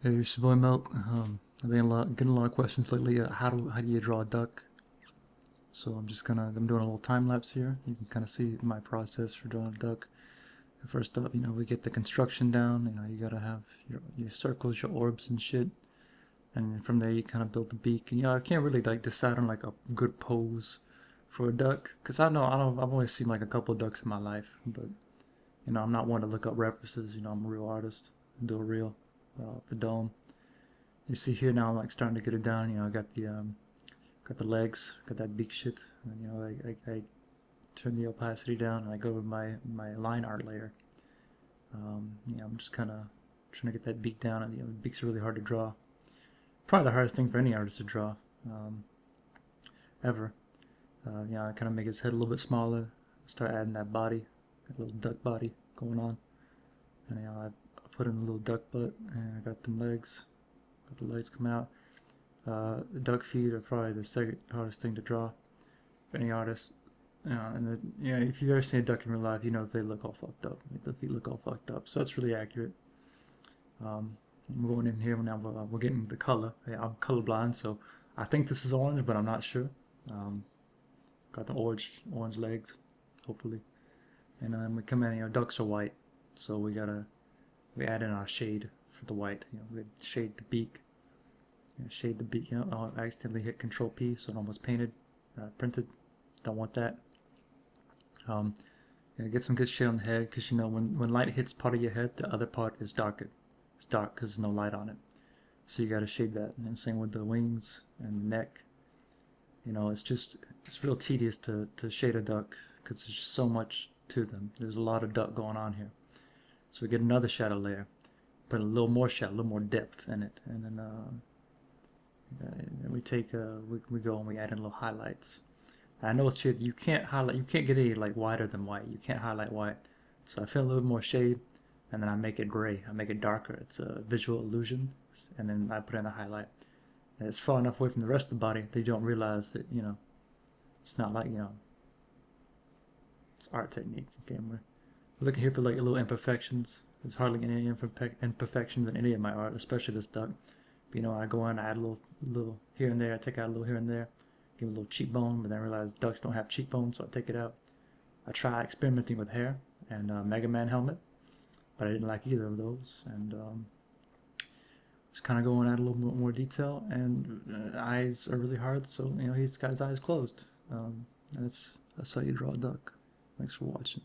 Hey, it's your boy Melt. I've been getting a lot of questions lately. How do you draw a duck? So I'm doing a little time lapse here. You can kind of see my process for drawing a duck. First up, we get the construction down. You gotta have your circles, your orbs and shit, and from there you kind of build the beak. And I can't really like decide on like a good pose for a duck, cause I've only seen like a couple of ducks in my life, but I'm not one to look up references. I'm a real artist. Do a real the dome. You see here now I'm like starting to get it down. I got the legs, got that beak shit. And I turn the opacity down and I go with my line art layer. I'm just kind of trying to get that beak down, and the beaks are really hard to draw. Probably the hardest thing for any artist to draw, ever. I kind of make his head a little bit smaller. Start adding that body, got a little duck body going on, and I put in a little duck butt, and I got them legs, got the legs coming out. Duck feet are probably the second hardest thing to draw for any artist. If you've ever seen a duck in real life, they look all fucked up. The feet look all fucked up, so that's really accurate. I'm going in here now. We're getting the color. I'm colorblind, so I think this is orange, but I'm not sure. Um, got the orange legs, hopefully, and then we come in. Ducks are white, so we add in our shade for the white. We shade the beak. Shade the beak. I accidentally hit Control P, so it almost painted, printed. Don't want that. Um, get some good shade on the head, because when light hits part of your head, the other part is darker. It's dark because there's no light on it. So you got to shade that. And same with the wings and the neck. It's real tedious to shade a duck, because there's just so much to them. There's a lot of duck going on here. So we get another shadow layer, put a little more shadow, a little more depth in it, and then we take we go and we add in little highlights. I know it's shit. You can't highlight. You can't get any like whiter than white. You can't highlight white. So I fill a little more shade, and then I make it gray. I make it darker. It's a visual illusion, and then I put in a highlight. And it's far enough away from the rest of the body that you don't realize that it's not like it's art technique. Okay, we're looking here for like little imperfections. There's hardly any imperfections in any of my art, especially this duck. But, I go in, I add a little here and there. I take out a little here and there. Give it a little cheekbone, but then I realize ducks don't have cheekbones, so I take it out. I try experimenting with hair and Mega Man helmet, but I didn't like either of those, and just kind of going at a little bit more detail. And eyes are really hard, so he's got his eyes closed, and that's how you draw a duck. Thanks for watching.